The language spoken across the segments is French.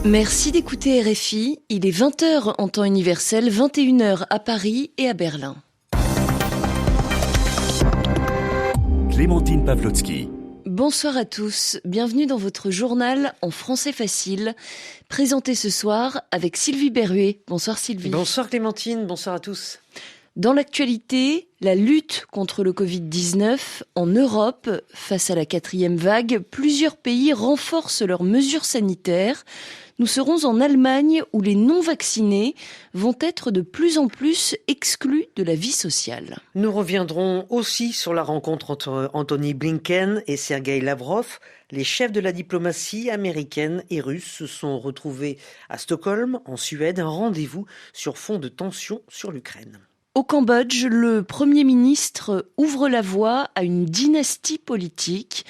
Merci d'écouter RFI, il est 20h en temps universel, 21h à Paris et à Berlin. Clémentine Pawlowski. Bonsoir à tous, bienvenue dans votre journal en français facile, présenté ce soir avec Sylvie Berruet. Bonsoir Sylvie. Bonsoir Clémentine, bonsoir à tous. Dans l'actualité, la lutte contre le Covid-19 en Europe, face à la 4e vague, plusieurs pays renforcent leurs mesures sanitaires. Nous serons en Allemagne où les non-vaccinés vont être de plus en plus exclus de la vie sociale. Nous reviendrons aussi sur la rencontre entre Antony Blinken et Sergueï Lavrov. Les chefs de la diplomatie américaine et russe se sont retrouvés à Stockholm, en Suède, un rendez-vous sur fond de tensions sur l'Ukraine. Au Cambodge, le Premier ministre ouvre la voie à une dynastie politique.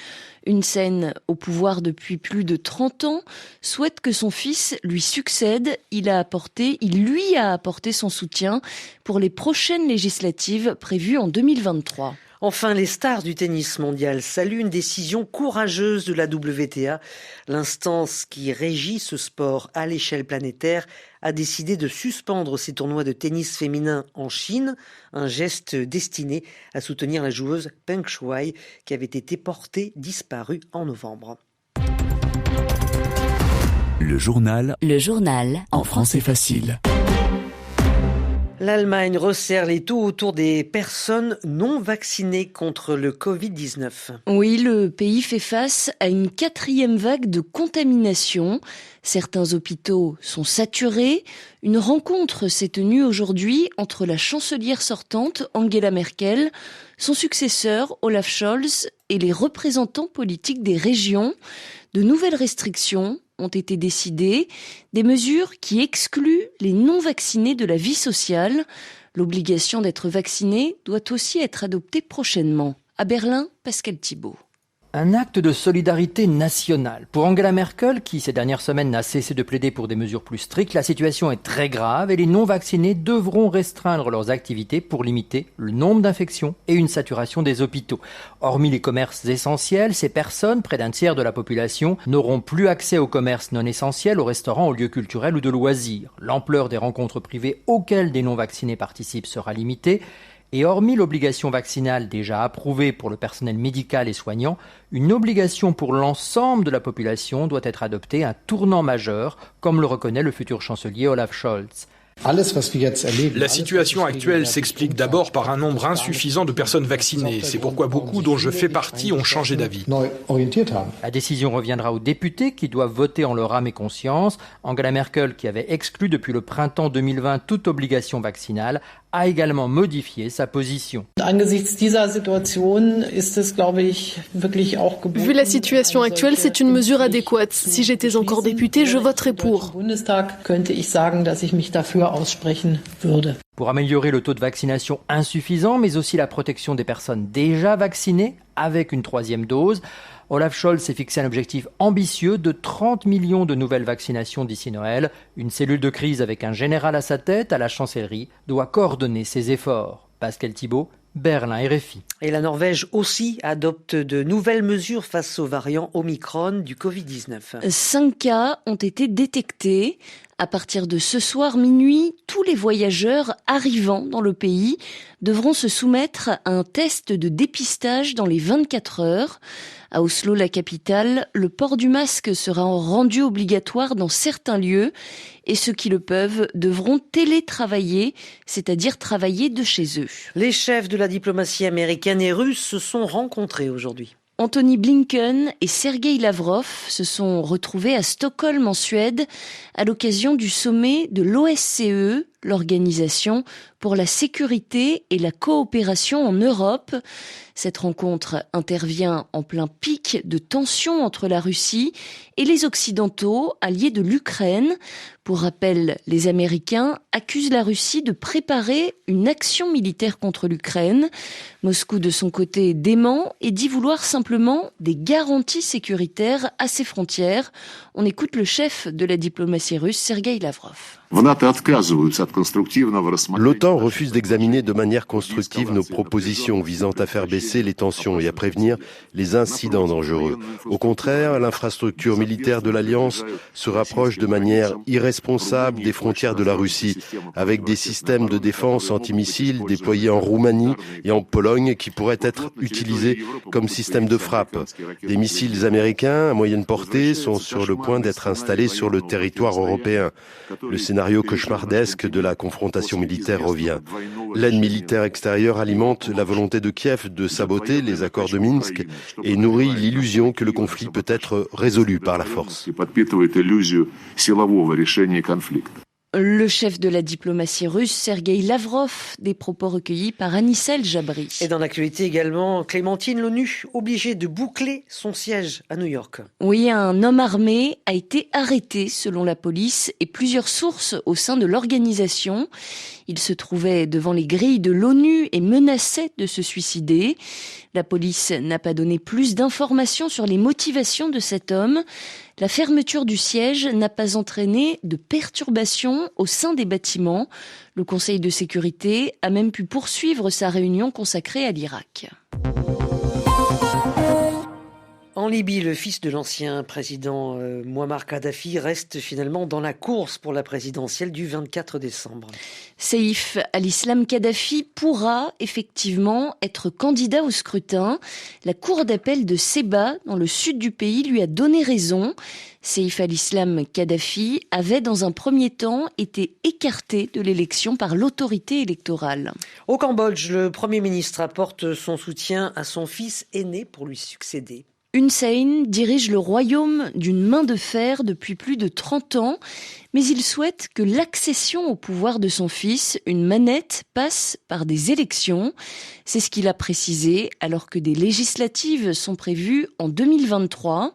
Une scène au pouvoir depuis plus de 30 ans souhaite que son fils lui succède. Il lui a apporté son soutien pour les prochaines législatives prévues en 2023. Enfin, les stars du tennis mondial saluent une décision courageuse de la WTA. L'instance qui régit ce sport à l'échelle planétaire a décidé de suspendre ses tournois de tennis féminin en Chine, un geste destiné à soutenir la joueuse Peng Shuai qui avait été portée disparue en novembre. Le journal en français facile. L'Allemagne resserre les taux autour des personnes non vaccinées contre le Covid-19. Oui, le pays fait face à une 4e vague de contamination. Certains hôpitaux sont saturés. Une rencontre s'est tenue aujourd'hui entre la chancelière sortante, Angela Merkel, son successeur, Olaf Scholz, et les représentants politiques des régions. De nouvelles restrictions ont été décidées, des mesures qui excluent les non-vaccinés de la vie sociale. L'obligation d'être vacciné doit aussi être adoptée prochainement. À Berlin, Pascal Thibault. Un acte de solidarité nationale. Pour Angela Merkel, qui ces dernières semaines n'a cessé de plaider pour des mesures plus strictes, la situation est très grave et les non-vaccinés devront restreindre leurs activités pour limiter le nombre d'infections et une saturation des hôpitaux. Hormis les commerces essentiels, ces personnes, près d'un tiers de la population, n'auront plus accès aux commerces non essentiels, aux restaurants, aux lieux culturels ou de loisirs. L'ampleur des rencontres privées auxquelles des non-vaccinés participent sera limitée. Et hormis l'obligation vaccinale déjà approuvée pour le personnel médical et soignant, une obligation pour l'ensemble de la population doit être adoptée, un tournant majeur, comme le reconnaît le futur chancelier Olaf Scholz. La situation actuelle s'explique d'abord par un nombre insuffisant de personnes vaccinées. C'est pourquoi beaucoup dont je fais partie ont changé d'avis. La décision reviendra aux députés qui doivent voter en leur âme et conscience. Angela Merkel, qui avait exclu depuis le printemps 2020 toute obligation vaccinale, a également modifié sa position. Vu la situation actuelle, c'est une mesure adéquate. Si j'étais encore députée, je voterais pour. Pour améliorer le taux de vaccination insuffisant, mais aussi la protection des personnes déjà vaccinées avec une 3e dose, Olaf Scholz s'est fixé un objectif ambitieux de 30 millions de nouvelles vaccinations d'ici Noël. Une cellule de crise avec un général à sa tête, à la chancellerie, doit coordonner ses efforts. Pascal Thibault, Berlin, RFI. Et la Norvège aussi adopte de nouvelles mesures face aux variants Omicron du Covid-19. 5 cas ont été détectés. À partir de ce soir minuit, tous les voyageurs arrivant dans le pays devront se soumettre à un test de dépistage dans les 24 heures. À Oslo, la capitale, le port du masque sera rendu obligatoire dans certains lieux et ceux qui le peuvent devront télétravailler, c'est-à-dire travailler de chez eux. Les chefs de la diplomatie américaine et russe se sont rencontrés aujourd'hui. Antony Blinken et Sergueï Lavrov se sont retrouvés à Stockholm en Suède à l'occasion du sommet de l'OSCE, l'Organisation pour la sécurité et la coopération en Europe. Cette rencontre intervient en plein pic de tensions entre la Russie et les Occidentaux, alliés de l'Ukraine. Pour rappel, les Américains accusent la Russie de préparer une action militaire contre l'Ukraine. Moscou, de son côté, dément et dit vouloir simplement des garanties sécuritaires à ses frontières. On écoute le chef de la diplomatie russe, Sergueï Lavrov. L'OTAN refuse d'examiner de manière constructive nos propositions visant à faire baisser les tensions et à prévenir les incidents dangereux. Au contraire, l'infrastructure militaire de l'Alliance se rapproche de manière irresponsable des frontières de la Russie, avec des systèmes de défense antimissiles déployés en Roumanie et en Pologne qui pourraient être utilisés comme système de frappe. Des missiles américains à moyenne portée sont sur le point d'être installés sur le territoire européen. Le scénario cauchemardesque de la confrontation militaire revient. L'aide militaire extérieure alimente la volonté de Kiev de saboter les accords de Minsk et nourrit l'illusion que le conflit peut être résolu par la force. Le chef de la diplomatie russe, Sergueï Lavrov, des propos recueillis par Anissel Jabri. Et dans l'actualité également, Clémentine, l'ONU obligée de boucler son siège à New York. Oui, un homme armé a été arrêté selon la police et plusieurs sources au sein de l'organisation. Il se trouvait devant les grilles de l'ONU et menaçait de se suicider. La police n'a pas donné plus d'informations sur les motivations de cet homme. La fermeture du siège n'a pas entraîné de perturbations au sein des bâtiments. Le Conseil de sécurité a même pu poursuivre sa réunion consacrée à l'Irak. En Libye, le fils de l'ancien président Mouammar Kadhafi reste finalement dans la course pour la présidentielle du 24 décembre. Saïf al-Islam Kadhafi pourra effectivement être candidat au scrutin. La cour d'appel de Sebha, dans le sud du pays, lui a donné raison. Saïf al-Islam Kadhafi avait dans un premier temps été écarté de l'élection par l'autorité électorale. Au Cambodge, le Premier ministre apporte son soutien à son fils aîné pour lui succéder. Hun Sen dirige le royaume d'une main de fer depuis plus de 30 ans, mais il souhaite que l'accession au pouvoir de son fils, une manette, passe par des élections. C'est ce qu'il a précisé alors que des législatives sont prévues en 2023.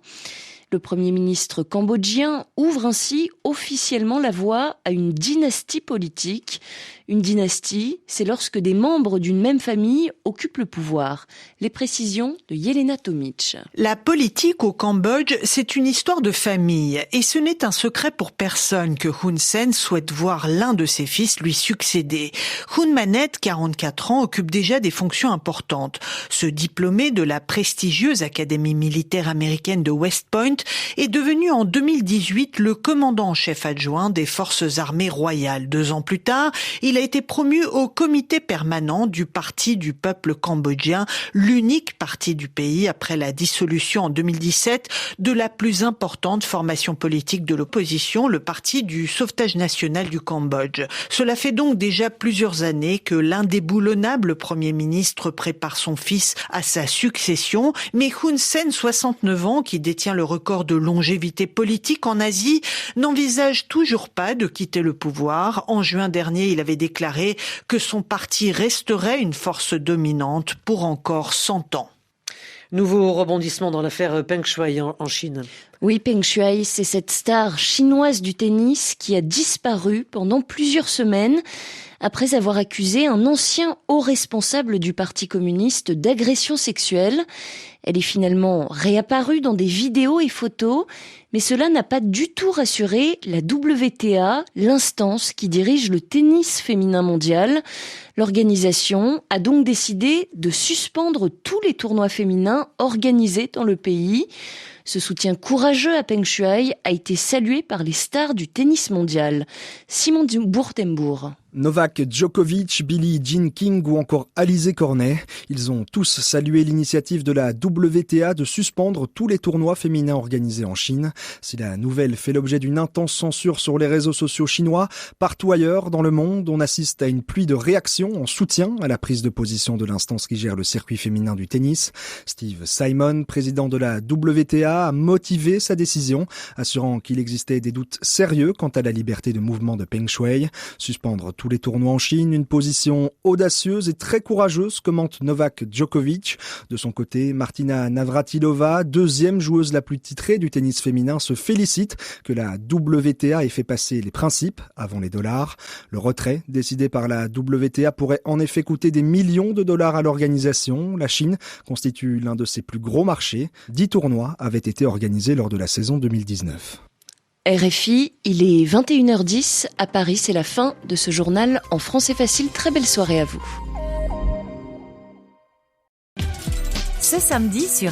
Le Premier ministre cambodgien ouvre ainsi officiellement la voie à une dynastie politique. Une dynastie, c'est lorsque des membres d'une même famille occupent le pouvoir. Les précisions de Yelena Tomic. La politique au Cambodge, c'est une histoire de famille. Et ce n'est un secret pour personne que Hun Sen souhaite voir l'un de ses fils lui succéder. Hun Manet, 44 ans, occupe déjà des fonctions importantes. Ce diplômé de la prestigieuse Académie militaire américaine de West Point est devenu en 2018 le commandant en chef adjoint des forces armées royales. 2 ans plus tard, il a été promu au comité permanent du Parti du peuple cambodgien, l'unique parti du pays après la dissolution en 2017 de la plus importante formation politique de l'opposition, le Parti du sauvetage national du Cambodge. Cela fait donc déjà plusieurs années que l'indéboulonnable Premier ministre prépare son fils à sa succession, mais Hun Sen, 69 ans, qui détient le record de longévité politique en Asie, n'envisage toujours pas de quitter le pouvoir. En juin dernier, il avait déclaré que son parti resterait une force dominante pour encore 100 ans. Nouveau rebondissement dans l'affaire Peng Shuai en Chine. Oui, Peng Shuai, c'est cette star chinoise du tennis qui a disparu pendant plusieurs semaines après avoir accusé un ancien haut responsable du Parti communiste d'agression sexuelle. Elle est finalement réapparue dans des vidéos et photos, mais cela n'a pas du tout rassuré la WTA, l'instance qui dirige le tennis féminin mondial. L'organisation a donc décidé de suspendre tous les tournois féminins organisés dans le pays. Ce soutien courageux à Peng Shuai a été salué par les stars du tennis mondial. Simon Bourtembourg. Novak Djokovic, Billie Jean King ou encore Alizé Cornet. Ils ont tous salué l'initiative de la WTA de suspendre tous les tournois féminins organisés en Chine. Si la nouvelle fait l'objet d'une intense censure sur les réseaux sociaux chinois, partout ailleurs dans le monde, on assiste à une pluie de réactions en soutien à la prise de position de l'instance qui gère le circuit féminin du tennis. Steve Simon, président de la WTA, a motivé sa décision, assurant qu'il existait des doutes sérieux quant à la liberté de mouvement de Peng Shuai. Suspendre tous les tournois en Chine, une position audacieuse et très courageuse, commente Novak Djokovic. De son côté, Martina Navratilova, deuxième joueuse la plus titrée du tennis féminin, se félicite que la WTA ait fait passer les principes avant les dollars. Le retrait décidé par la WTA pourrait en effet coûter des millions de dollars à l'organisation. La Chine constitue l'un de ses plus gros marchés. 10 tournois avaient été organisés lors de la saison 2019. RFI, il est 21h10 à Paris, c'est la fin de ce journal en français facile. Très belle soirée à vous. Ce samedi sur